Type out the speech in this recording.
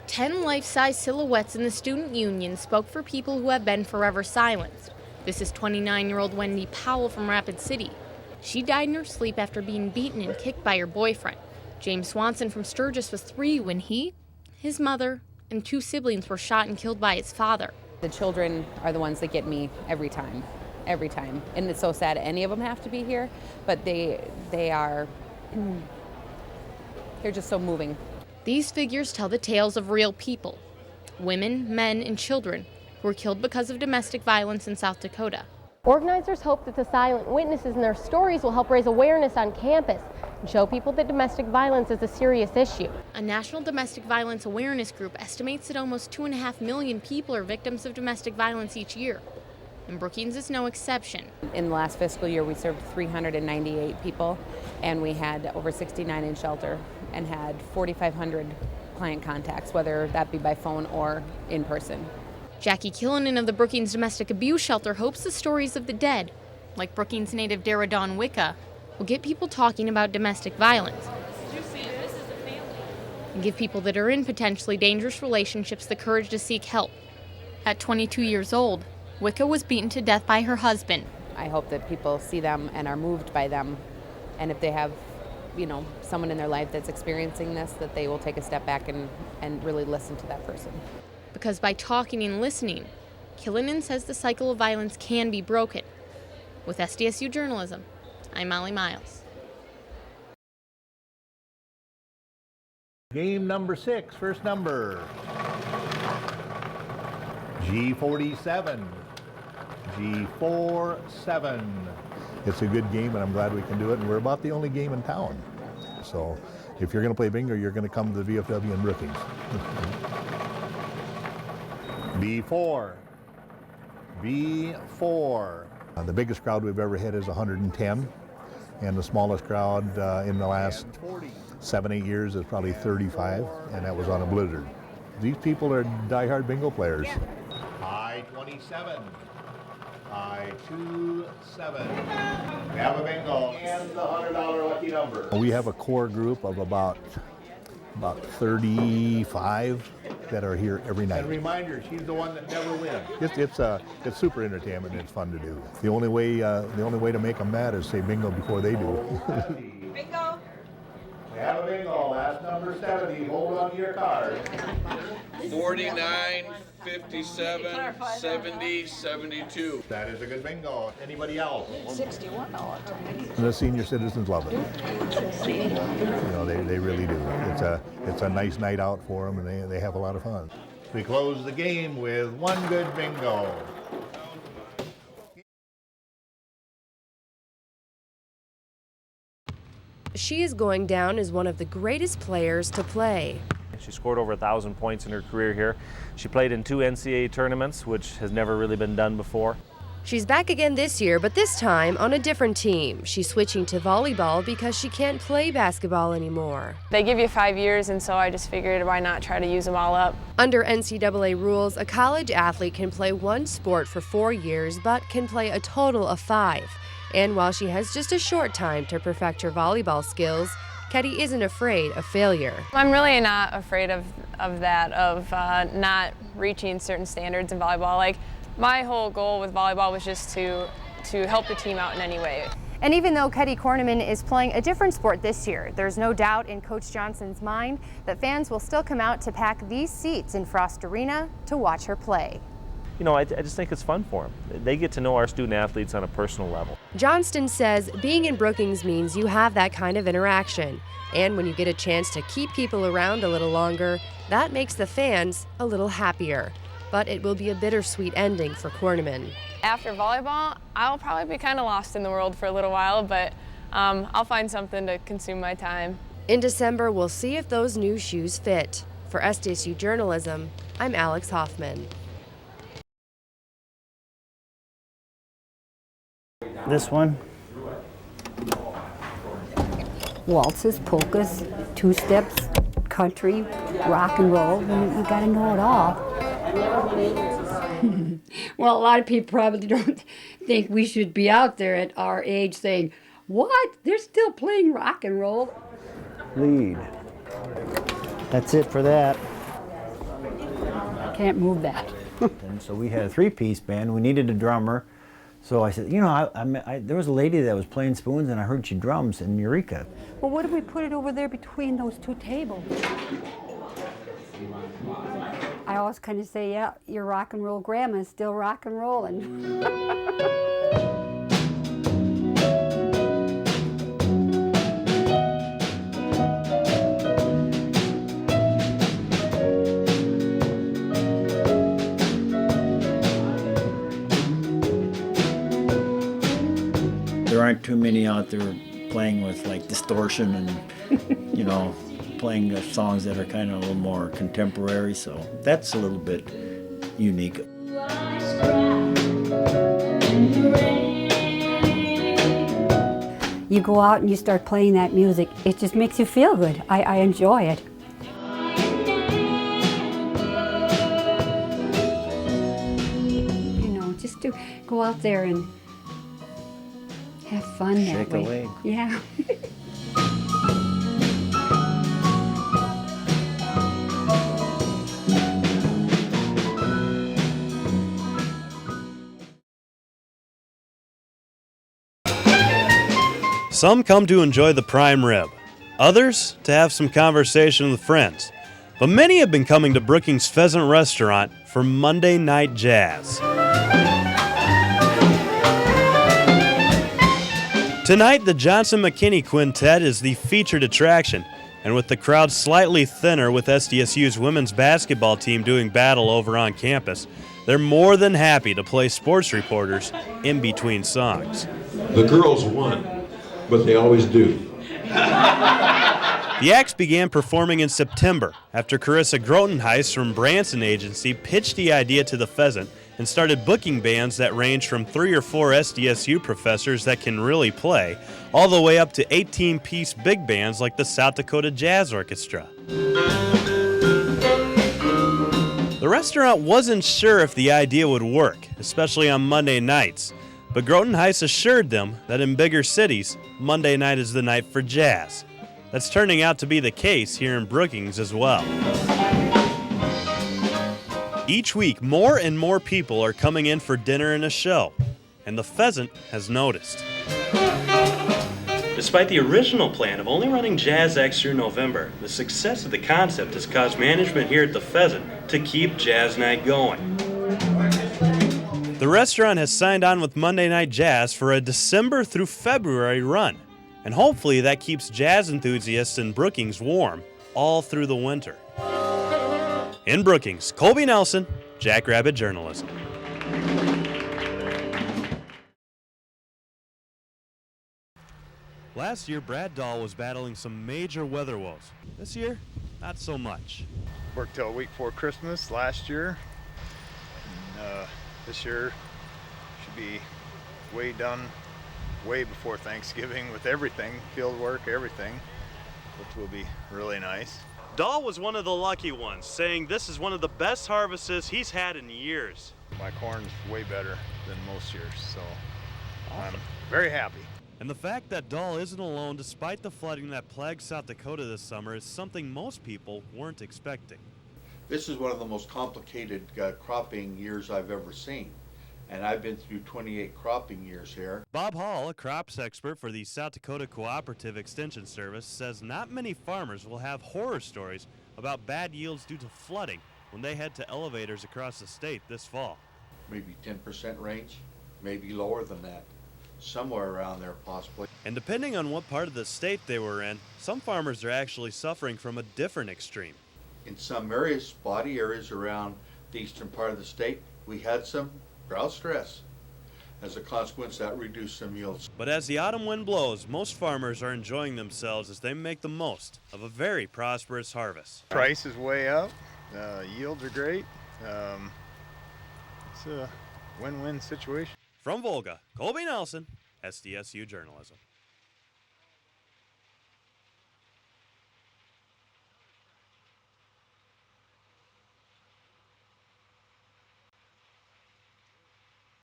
10 life-size silhouettes in the student union spoke for people who have been forever silenced. This is 29-year-old Wendy Powell from Rapid City. She died in her sleep after being beaten and kicked by her boyfriend. James Swanson from Sturgis was 3 when he, his mother, and 2 siblings were shot and killed by his father. The children are the ones that get me every time. And it's so sad any of them have to be here, but they're just so moving. These figures tell the tales of real people, women, men, and children who were killed because of domestic violence in South Dakota. Organizers hope that the silent witnesses and their stories will help raise awareness on campus and show people that domestic violence is a serious issue. A national domestic violence awareness group estimates that almost 2.5 million people are victims of domestic violence each year, and Brookings is no exception. In the last fiscal year, we served 398 people, and we had over 69 in shelter and had 4,500 client contacts, whether that be by phone or in person. Jackie Killinan of the Brookings Domestic Abuse Shelter hopes the stories of the dead, like Brookings native Dara Dawn Wicca, will get people talking about domestic violence and give people that are in potentially dangerous relationships the courage to seek help. At 22 years old, Wicca was beaten to death by her husband. I hope that people see them and are moved by them, and if they have someone in their life that's experiencing this, that they will take a step back and really listen to that person. Because by talking and listening, Killinan says the cycle of violence can be broken. With SDSU Journalism, I'm Molly Miles. Game number 6, first number. G47. G47. It's a good game, and I'm glad we can do it, and we're about the only game in town. So if you're going to play bingo, you're going to come to the VFW in Brookings. B4. B4. The biggest crowd we've ever had is 110, and the smallest crowd in the last 7-8 years is probably 35, and that was on a blizzard. These people are diehard bingo players. I-27. I-27. We have a bingo and the $100 lucky number. We have a core group of about 35 that are here every night. And reminder, she's the one that never wins. It's super entertainment and it's fun to do. The only way to make them mad is say bingo before they do. Bingo. We have a bingo. Last number 70. Hold on to your card. 49, 57, 70, 72. That is a good bingo. Anybody else? 61 all the time. The senior citizens love it. They really do. It's a nice night out for them, and they have a lot of fun. We close the game with one good bingo. She is going down as one of the greatest players to play. She scored over 1,000 points in her career here. She played in 2 NCAA tournaments, which has never really been done before. She's back again this year, but this time on a different team. She's switching to volleyball because she can't play basketball anymore. They give you 5 years, and so I just figured why not try to use them all up. Under NCAA rules, a college athlete can play one sport for 4 years, but can play a total of 5. And while she has just a short time to perfect her volleyball skills, Ketty isn't afraid of failure. I'm really not afraid of that, not reaching certain standards in volleyball. Like, my whole goal with volleyball was just to help the team out in any way. And even though Ketty Korneman is playing a different sport this year, there's no doubt in Coach Johnson's mind that fans will still come out to pack these seats in Frost Arena to watch her play. I just think it's fun for them. They get to know our student athletes on a personal level. Johnston says being in Brookings means you have that kind of interaction. And when you get a chance to keep people around a little longer, that makes the fans a little happier. But it will be a bittersweet ending for Korneman. After volleyball, I'll probably be kind of lost in the world for a little while, but I'll find something to consume my time. In December, we'll see if those new shoes fit. For SDSU Journalism, I'm Alex Hoffman. This one. Waltzes, polkas, two-steps, country, rock and roll. You got to know it all. Well, a lot of people probably don't think we should be out there at our age saying, what? They're still playing rock and roll? Lead. That's it for that. Can't move that. And so we had a 3-piece band. We needed a drummer. So I said, you know, there was a lady that was playing spoons and I heard she drums in Eureka. Well, what if we put it over there between those two tables? I always kind of say, yeah, your rock and roll grandma is still rock and rolling. There aren't too many out there playing with like distortion and, you know, playing the songs that are kind of a little more contemporary, so that's a little bit unique. You go out and you start playing that music, it just makes you feel good. I enjoy it. You know, just to go out there and have fun that way. Shake a leg. Yeah. Some come to enjoy the prime rib, others to have some conversation with friends. But many have been coming to Brookings Pheasant Restaurant for Monday Night Jazz. Tonight, the Johnson-McKinney Quintet is the featured attraction, and with the crowd slightly thinner with SDSU's women's basketball team doing battle over on campus, they're more than happy to play sports reporters in between songs. The girls won, but they always do. The acts began performing in September after Carissa Grotenheis from Branson Agency pitched the idea to the Pheasant and started booking bands that range from 3 or 4 SDSU professors that can really play, all the way up to 18-piece big bands like the South Dakota Jazz Orchestra. The restaurant wasn't sure if the idea would work, especially on Monday nights, but Grotenheis assured them that in bigger cities, Monday night is the night for jazz. That's turning out to be the case here in Brookings as well. Each week, more and more people are coming in for dinner and a show, and the Pheasant has noticed. Despite the original plan of only running jazz acts through November, the success of the concept has caused management here at the Pheasant to keep Jazz Night going. The restaurant has signed on with Monday Night Jazz for a December through February run, and hopefully that keeps jazz enthusiasts in Brookings warm all through the winter. In Brookings, Kolbe Nelson, Jackrabbit Journalism. Last year, Brad Dahl was battling some major weather woes. This year, not so much. Worked till a week before Christmas last year. And, this year should be way done way before Thanksgiving with everything, field work, everything, which will be really nice. Dahl was one of the lucky ones, saying this is one of the best harvests he's had in years. My corn's way better than most years, so I'm very happy. And the fact that Dahl isn't alone despite the flooding that plagued South Dakota this summer is something most people weren't expecting. This is one of the most complicated cropping years I've ever seen, and I've been through 28 cropping years here. Bob Hall, a crops expert for the South Dakota Cooperative Extension Service, says not many farmers will have horror stories about bad yields due to flooding when they head to elevators across the state this fall. Maybe 10% range, maybe lower than that, somewhere around there possibly. And depending on what part of the state they were in, some farmers are actually suffering from a different extreme. In some areas, spotty areas around the eastern part of the state, we had some drought stress. As a consequence, that reduced some yields. But as the autumn wind blows, most farmers are enjoying themselves as they make the most of a very prosperous harvest. Price is way up, yields are great. It's a win-win situation. From Volga, Kolbe Nelson, SDSU Journalism.